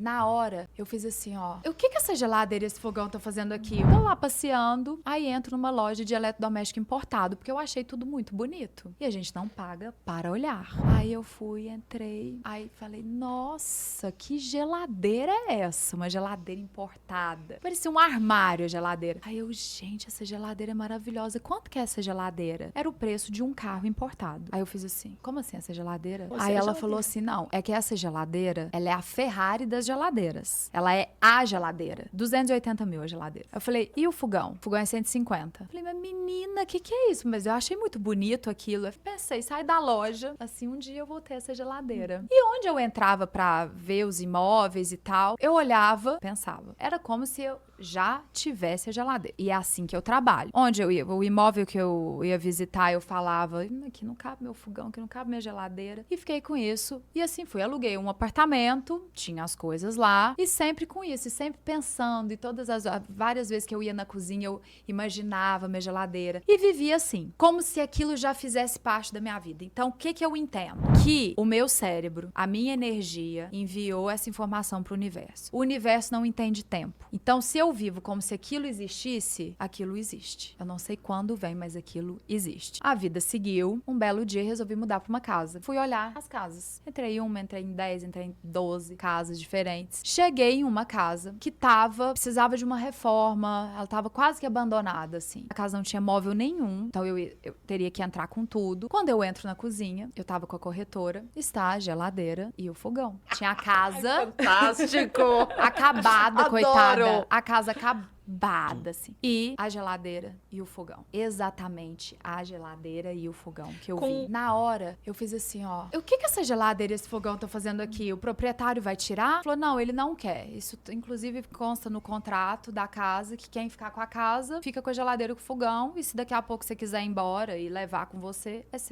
Na hora, eu fiz assim, ó. O que essa geladeira e esse fogão estão fazendo aqui? Eu tô lá passeando, aí entro numa loja de eletrodoméstico importado, porque eu achei tudo muito bonito. E a gente não paga para olhar. Aí eu fui, entrei, aí falei, nossa, que geladeira é essa? Uma geladeira importada. Parecia um armário a geladeira. Aí eu, gente, essa geladeira é maravilhosa. Quanto que é essa geladeira? Era o preço de um carro importado. Aí eu fiz assim, como assim essa geladeira? Aí ela falou assim, não, é que essa geladeira, ela é a Ferrari das geladeiras. Ela é a geladeira. 280 mil a geladeira. Eu falei, e o fogão? O fogão é 150. Eu falei, mas menina, que é isso? Mas eu achei muito bonito aquilo. Eu pensei, sai da loja, assim, um dia eu vou ter essa geladeira. E onde eu entrava pra ver os imóveis e tal, eu olhava, pensava. Era como se eu já tivesse a geladeira. E é assim que eu trabalho. Onde eu ia, o imóvel que eu ia visitar, eu falava, aqui não cabe meu fogão, aqui não cabe minha geladeira. E fiquei com isso. E assim fui. Aluguei um apartamento, tinha as coisas lá. E sempre com isso, e sempre pensando. E todas as várias vezes que eu ia na cozinha, eu imaginava minha geladeira. E vivia assim, como se aquilo já fizesse parte da minha vida. Então, o que eu entendo? Que o meu cérebro, a minha energia, enviou essa informação pro universo. O universo não entende tempo. Então, se eu vivo como se aquilo existisse, aquilo existe. Eu não sei quando vem, mas aquilo existe. A vida seguiu. Um belo dia, resolvi mudar pra uma casa. Fui olhar as casas. Entrei em uma, entrei em 10, entrei em 12 casas diferentes. Cheguei em uma casa que precisava de uma reforma. Ela tava quase que abandonada, assim. A casa não tinha móvel nenhum, então eu teria que entrar com tudo. Quando eu entro na cozinha, eu tava com a corretora, está a geladeira e o fogão. Tinha a casa... Ai, fantástico! acabada, Adoro. coitada. A casa acabada, assim. E a geladeira e o fogão. Exatamente a geladeira e o fogão que eu vi. Na hora, eu fiz assim, ó. O que essa geladeira e esse fogão estão fazendo aqui? O proprietário vai tirar? Falou, não, ele não quer. Isso, inclusive, consta no contrato da casa, que quem ficar com a casa, fica com a geladeira e com o fogão. E se daqui a pouco você quiser ir embora e levar com você, é seu.